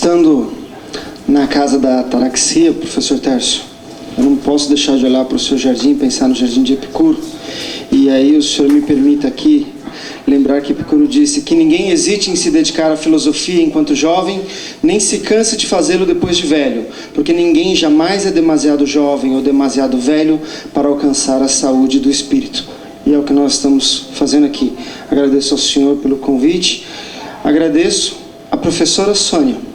Estando na casa da ataraxia, professor Tércio, eu não posso deixar de olhar para o seu jardim e pensar no jardim de Epicuro. E aí o senhor me permita aqui lembrar que Epicuro disse que ninguém hesite em se dedicar à filosofia enquanto jovem, nem se canse de fazê-lo depois de velho, porque ninguém jamais é demasiado jovem ou demasiado velho para alcançar a saúde do espírito. E é o que nós estamos fazendo aqui. Agradeço ao senhor pelo convite, agradeço à professora Sônia,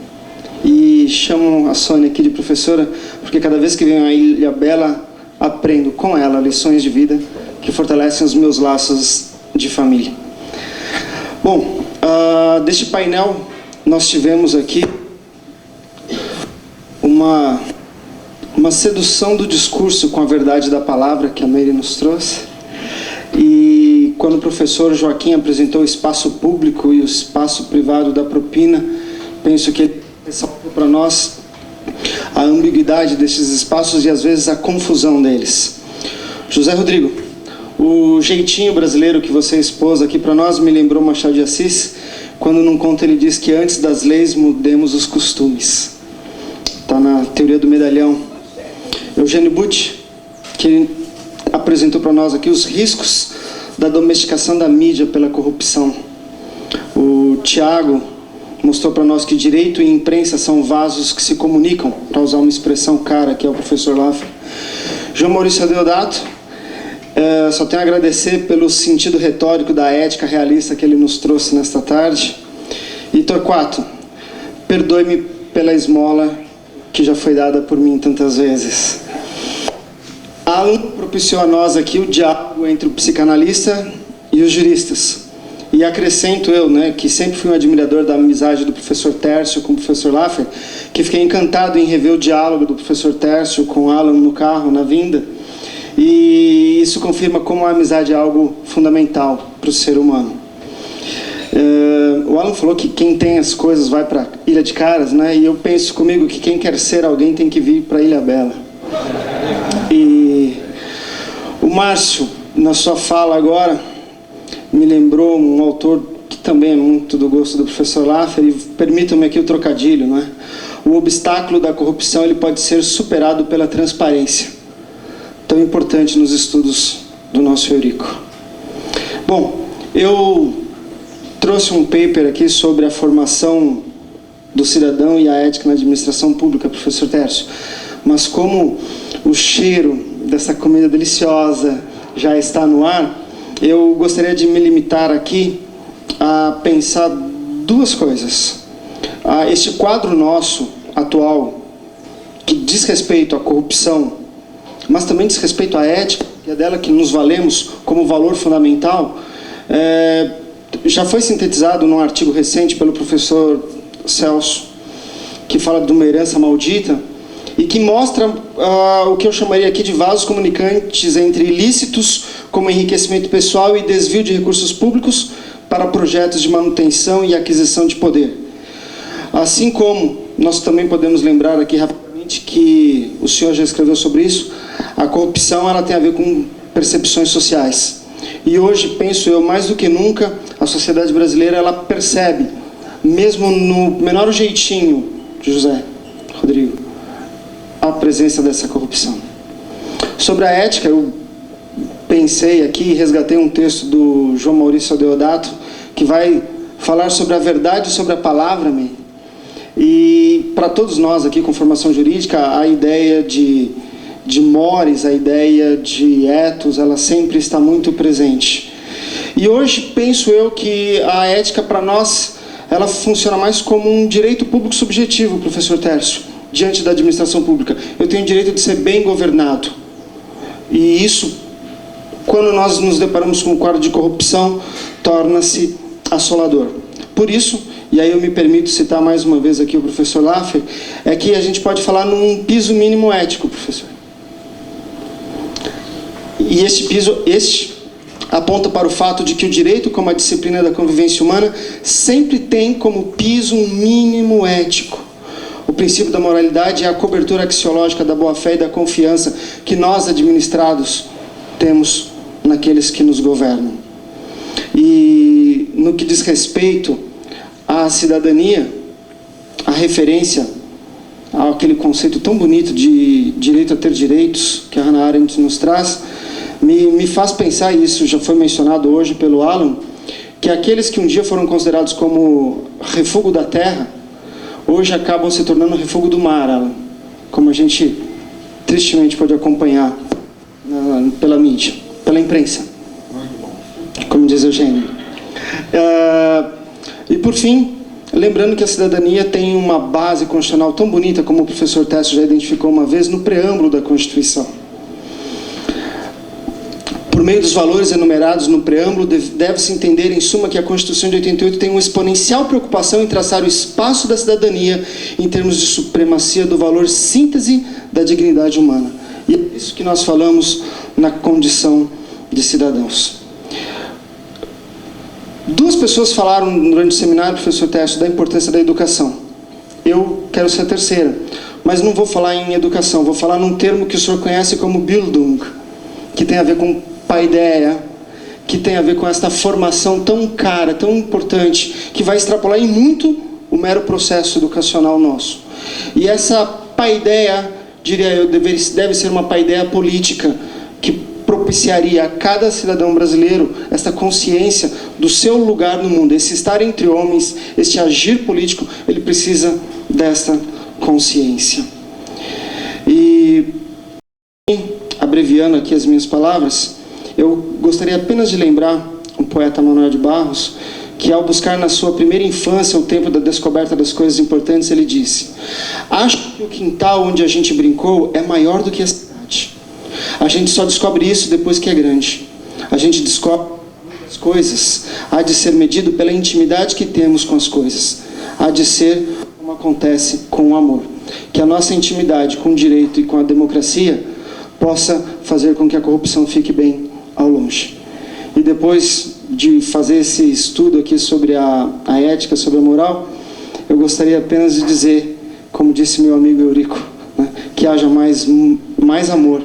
e chamo a Sônia aqui de professora, porque cada vez que venho a Ilhabela, aprendo com ela lições de vida que fortalecem os meus laços de família. Bom, deste painel nós tivemos aqui uma sedução do discurso com a verdade da palavra que a Meire nos trouxe. E quando o professor Joaquim apresentou o espaço público e o espaço privado da propina, penso que ele ressaltou para nós a ambiguidade desses espaços e às vezes a confusão deles. José Rodrigo, o jeitinho brasileiro que você expôs aqui para nós me lembrou Machado de Assis, quando num conto ele diz que antes das leis mudemos os costumes. Está na teoria do medalhão. Eugênio Butti, que ele apresentou para nós aqui os riscos da domesticação da mídia pela corrupção. O Tiago mostrou para nós que direito e imprensa são vasos que se comunicam, para usar uma expressão cara, que é o professor Laffer. João Maurício Deodato, só tenho a agradecer pelo sentido retórico da ética realista que ele nos trouxe nesta tarde. E Torquato, perdoe-me pela esmola que já foi dada por mim tantas vezes. Alan propiciou a nós aqui o diálogo entre o psicanalista e os juristas. E acrescento eu, que sempre fui um admirador da amizade do professor Tércio com o professor Laffer, que fiquei encantado em rever o diálogo do professor Tércio com Alan no carro, na vinda. E isso confirma como a amizade é algo fundamental para o ser humano. O Alan falou que quem tem as coisas vai para Ilha de Caras, e eu penso comigo que quem quer ser alguém tem que vir para Ilhabela. E o Márcio, na sua fala agora, me lembrou um autor que também é muito do gosto do professor Laffer, e permitam-me aqui o trocadilho, O obstáculo da corrupção ele pode ser superado pela transparência, tão importante nos estudos do nosso Eurico. Bom, eu trouxe um paper aqui sobre a formação do cidadão e a ética na administração pública, professor Tércio, mas como o cheiro dessa comida deliciosa já está no ar, eu gostaria de me limitar aqui a pensar duas coisas. Este quadro nosso atual, que diz respeito à corrupção, mas também diz respeito à ética, que é dela que nos valemos como valor fundamental, já foi sintetizado num artigo recente pelo professor Celso, que fala de uma herança maldita, e que mostra o que eu chamaria aqui de vasos comunicantes entre ilícitos, como enriquecimento pessoal e desvio de recursos públicos para projetos de manutenção e aquisição de poder. Assim como nós também podemos lembrar aqui rapidamente que o senhor já escreveu sobre isso, a corrupção ela tem a ver com percepções sociais. E hoje, penso eu, mais do que nunca, a sociedade brasileira ela percebe, mesmo no menor jeitinho de José Rodrigo, a presença dessa corrupção. Sobre a ética, eu pensei aqui e resgatei um texto do João Maurício Deodato, que vai falar sobre a verdade sobre a palavra. E para todos nós aqui com formação jurídica, a ideia de mores, a ideia de ethos, ela sempre está muito presente. E hoje penso eu que a ética para nós, ela funciona mais como um direito público subjetivo, professor Tércio, diante da administração pública. Eu tenho o direito de ser bem governado. E isso, quando nós nos deparamos com um quadro de corrupção, torna-se assolador. Por isso, e aí eu me permito citar mais uma vez aqui o professor Laffer, é que a gente pode falar num piso mínimo ético, professor. E este aponta para o fato de que o direito, como a disciplina da convivência humana, sempre tem como piso um mínimo ético. O princípio da moralidade é a cobertura axiológica da boa-fé e da confiança que nós, administrados, temos naqueles que nos governam. E no que diz respeito à cidadania, a referência àquele conceito tão bonito de direito a ter direitos, que a Hannah Arendt nos traz, me faz pensar, e isso já foi mencionado hoje pelo Alan, que aqueles que um dia foram considerados como refúgio da terra, hoje acabam se tornando refúgio do mar, Alan, como a gente tristemente pode acompanhar pela mídia, pela imprensa, como diz Eugênio. E por fim, lembrando que a cidadania tem uma base constitucional tão bonita, como o professor Técio já identificou uma vez, no preâmbulo da Constituição. Por meio dos valores enumerados no preâmbulo, deve-se entender, em suma, que a Constituição de 88 tem uma exponencial preocupação em traçar o espaço da cidadania em termos de supremacia do valor síntese da dignidade humana. E é isso que nós falamos na condição de cidadãos. Duas pessoas falaram durante o seminário, professor Técio, da importância da educação. Eu quero ser a terceira, mas não vou falar em educação, vou falar num termo que o senhor conhece como Bildung, que tem a ver com paideia, que tem a ver com esta formação tão cara, tão importante, que vai extrapolar em muito o mero processo educacional nosso. E essa paideia, diria eu, deve ser uma paideia política, que propiciaria a cada cidadão brasileiro esta consciência do seu lugar no mundo. Esse estar entre homens, este agir político, ele precisa desta consciência. E, abreviando aqui as minhas palavras, eu gostaria apenas de lembrar o poeta Manuel de Barros, que ao buscar na sua primeira infância o tempo da descoberta das coisas importantes, ele disse: acho que o quintal onde a gente brincou é maior do que a cidade. A gente só descobre isso depois que é grande. A gente descobre as coisas, há de ser medido pela intimidade que temos com as coisas, há de ser como acontece com o amor. Que a nossa intimidade com o direito e com a democracia possa fazer com que a corrupção fique bem ao longe. E depois de fazer esse estudo aqui sobre a ética, sobre a moral, eu gostaria apenas de dizer, como disse meu amigo Eurico, né, que haja mais amor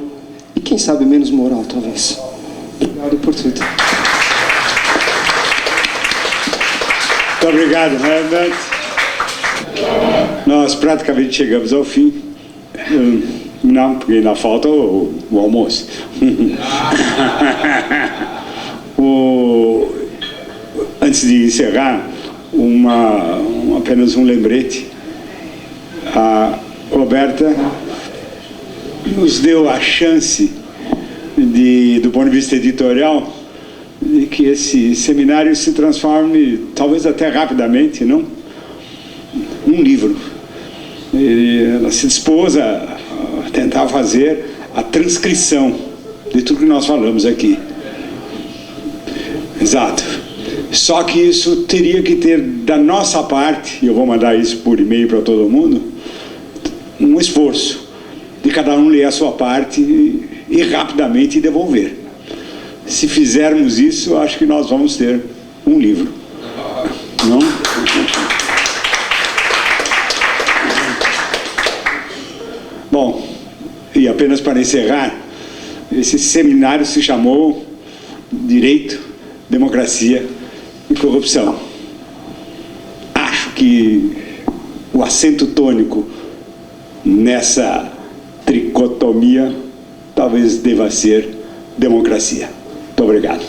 e quem sabe menos moral, talvez. Obrigado por tudo. Muito obrigado, Herbert. Nós praticamente chegamos ao fim. Não, porque ainda falta o almoço. Antes de encerrar, apenas um lembrete. A Roberta nos deu a chance, do ponto de vista editorial, de que esse seminário se transforme, talvez até rapidamente, num livro. Ela se dispôs a tentar fazer a transcrição de tudo que nós falamos aqui. Exato. Só que isso teria que ter, da nossa parte, e eu vou mandar isso por e-mail para todo mundo, um esforço de cada um ler a sua parte e rapidamente devolver. Se fizermos isso, acho que nós vamos ter um livro. Não? Bom, e apenas para encerrar, esse seminário se chamou Direito, Democracia e Corrupção. Acho que o acento tônico nessa tricotomia talvez deva ser democracia. Muito obrigado.